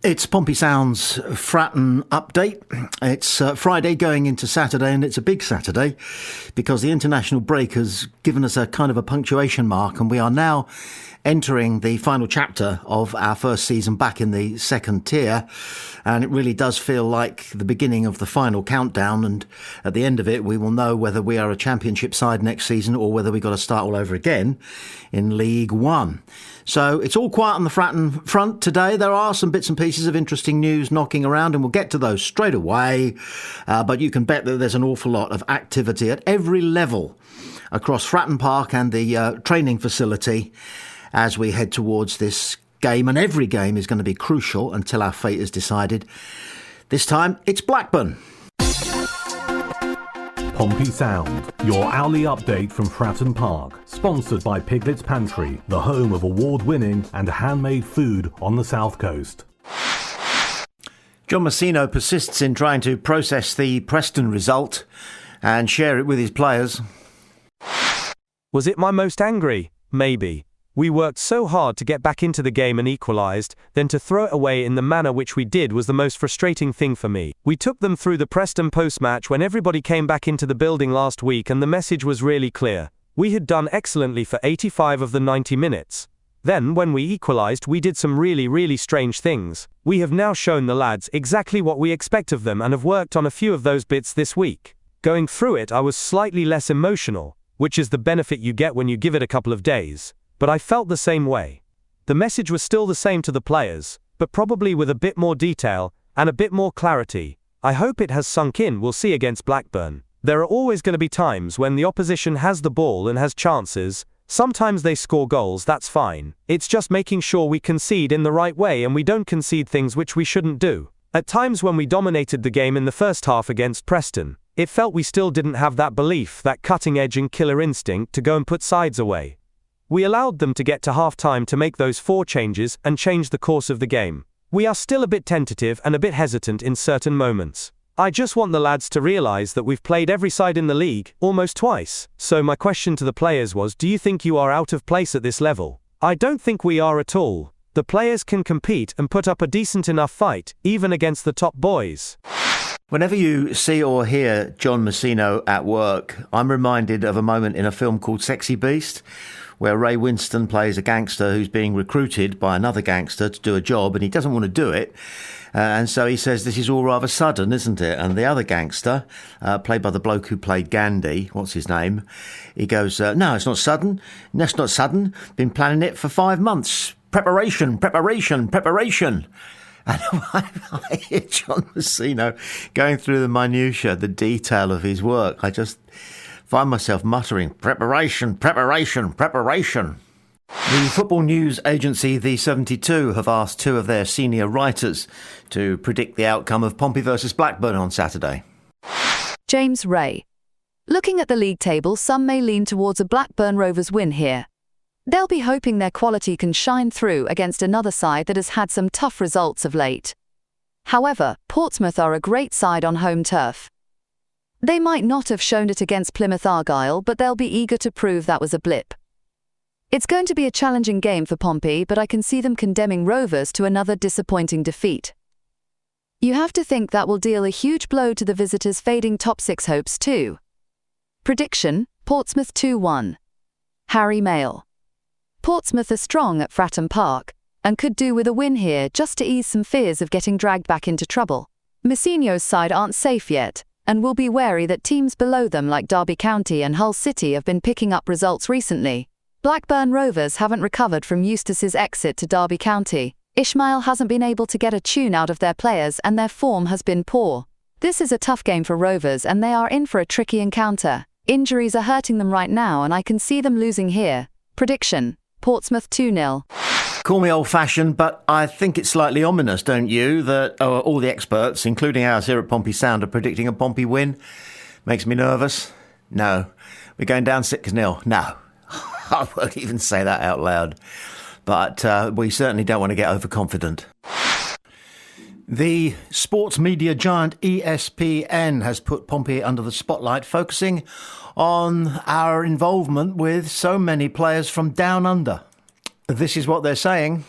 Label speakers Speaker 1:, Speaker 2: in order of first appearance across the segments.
Speaker 1: It's Pompey Sound's Fratton update. It's Friday going into Saturday, and it's a big Saturday because the international break has given us a kind of a punctuation mark, and we are now entering the final chapter of our first season back in the second tier. And it really does feel like the beginning of the final countdown. And at the end of it, we will know whether we are a championship side next season or whether we've got to start all over again in League One. So it's all quiet on the Fratton front today. There are some bits and pieces of interesting news knocking around, and we'll get to those straight away. But you can bet that there's an awful lot of activity at every level across Fratton Park and the training facility as we head towards this game. And every game is going to be crucial until our fate is decided. This time, it's Blackburn.
Speaker 2: Pompey Sound, your hourly update from Fratton Park. Sponsored by Piglet's Pantry, the home of award-winning and handmade food on the South Coast.
Speaker 1: John MOUSINHO persists in trying to process the Preston result and share it with his players.
Speaker 3: Was it my most angry? Maybe. We worked so hard to get back into the game and equalised, then to throw it away in the manner which we did was the most frustrating thing for me. We took them through the Preston post-match when everybody came back into the building last week, and the message was really clear. We had done excellently for 85 of the 90 minutes. Then, when we equalised, we did some really strange things. We have now shown the lads exactly what we expect of them and have worked on a few of those bits this week. Going through it, I was slightly less emotional, which is the benefit you get when you give it a couple of days. But I felt the same way. The message was still the same to the players, but probably with a bit more detail and a bit more clarity. I hope it has sunk in. We'll see against Blackburn. There are always going to be times when the opposition has the ball and has chances. Sometimes they score goals, that's fine. It's just making sure we concede in the right way and we don't concede things which we shouldn't do. At times when we dominated the game in the first half against Preston, it felt we still didn't have that belief, that cutting edge and killer instinct to go and put sides away. We allowed them to get to half-time to make those 4 changes and change the course of the game. We are still a bit tentative and a bit hesitant in certain moments. I just want the lads to realise that we've played every side in the league, almost twice. So my question to the players was, do you think you are out of place at this level? I don't think we are at all. The players can compete and put up a decent enough fight, even against the top boys.
Speaker 1: Whenever you see or hear John MOUSINHO at work, I'm reminded of a moment in a film called Sexy Beast, where Ray Winston plays a gangster who's being recruited by another gangster to do a job, and he doesn't want to do it. And so he says, this is all rather sudden, isn't it? And the other gangster, played by the bloke who played Gandhi, what's his name? He goes, no, it's not sudden. That's not sudden. Been planning it for 5 months. Preparation. And I hear John MOUSINHO going through the minutiae, the detail of his work. I just find myself muttering, preparation. The football news agency The 72 have asked 2 of their senior writers to predict the outcome of Pompey versus Blackburn on Saturday.
Speaker 4: James Ray. Looking at the league table, some may lean towards a Blackburn Rovers win here. They'll be hoping their quality can shine through against another side that has had some tough results of late. However, Portsmouth are a great side on home turf. They might not have shown it against Plymouth Argyle, but they'll be eager to prove that was a blip. It's going to be a challenging game for Pompey, but I can see them condemning Rovers to another disappointing defeat. You have to think that will deal a huge blow to the visitors' fading top 6 hopes too. Prediction, Portsmouth 2-1. Harry Mayle. Portsmouth are strong at Fratton Park, and could do with a win here just to ease some fears of getting dragged back into trouble. MOUSINHO's side aren't safe yet, and will be wary that teams below them like Derby County and Hull City have been picking up results recently. Blackburn Rovers haven't recovered from Eustace's exit to Derby County. Ishmael hasn't been able to get a tune out of their players and their form has been poor. This is a tough game for Rovers and they are in for a tricky encounter. Injuries are hurting them right now and I can see them losing here. Prediction, Portsmouth 2-0.
Speaker 1: Call me old-fashioned, but I think it's slightly ominous, don't you, that all the experts, including ours here at Pompey Sound, are predicting a Pompey win. Makes me nervous. No. We're going down 6-0. No. I won't even say that out loud. But we certainly don't want to get overconfident. The sports media giant ESPN has put Pompey under the spotlight, focusing on our involvement with so many players from down under. This is what they're saying.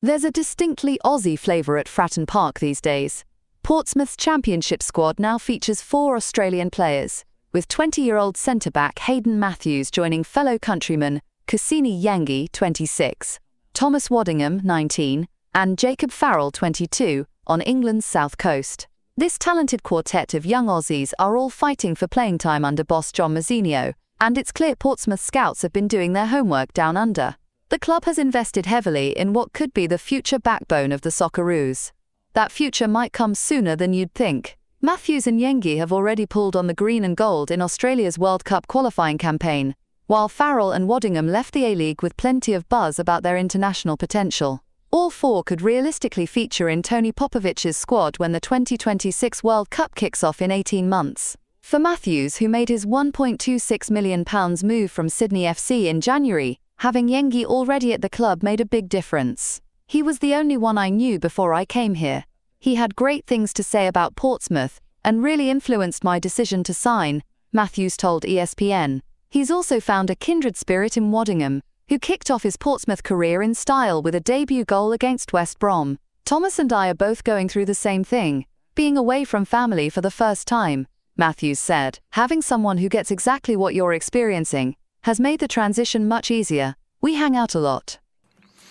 Speaker 4: There's a distinctly Aussie flavour at Fratton Park these days. Portsmouth's championship squad now features 4 Australian players, with 20-year-old centre-back Hayden Matthews joining fellow countrymen Kusini Yangi, 26, Thomas Waddingham, 19, and Jacob Farrell, 22, on England's south coast. This talented quartet of young Aussies are all fighting for playing time under boss John MOUSINHO, and it's clear Portsmouth scouts have been doing their homework down under. The club has invested heavily in what could be the future backbone of the Socceroos. That future might come sooner than you'd think. Matthews and Yengi have already pulled on the green and gold in Australia's World Cup qualifying campaign, while Farrell and Waddingham left the A-League with plenty of buzz about their international potential. All 4 could realistically feature in Tony Popovic's squad when the 2026 World Cup kicks off in 18 months. For Matthews, who made his £1.26 million move from Sydney FC in January, having Yengi already at the club made a big difference. He was the only one I knew before I came here. He had great things to say about Portsmouth and really influenced my decision to sign, Matthews told ESPN. He's also found a kindred spirit in Waddingham, who kicked off his Portsmouth career in style with a debut goal against West Brom. Thomas and I are both going through the same thing, being away from family for the first time, Matthews said. Having someone who gets exactly what you're experiencing has made the transition much easier. We hang out a lot.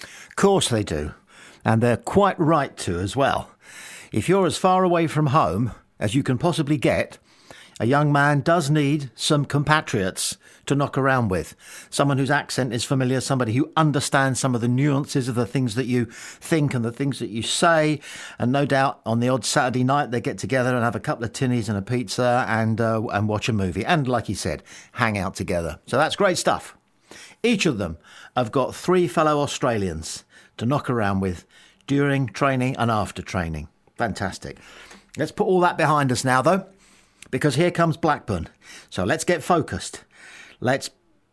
Speaker 1: Of course they do. And they're quite right to as well. If you're as far away from home as you can possibly get, a young man does need some compatriots to knock around with. Someone whose accent is familiar, somebody who understands some of the nuances of the things that you think and the things that you say. And no doubt on the odd Saturday night they get together and have a couple of tinnies and a pizza and watch a movie. And like he said, hang out together. So that's great stuff. Each of them have got 3 fellow Australians to knock around with during training and after training. Fantastic. Let's put all that behind us now, though, because here comes Blackburn. So let's get focused. Let's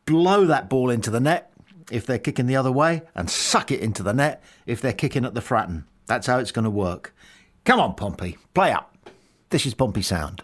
Speaker 1: blow that ball into the net if they're kicking the other way and suck it into the net if they're kicking at the Fratton. That's how it's going to work. Come on, Pompey, play up. This is Pompey Sound.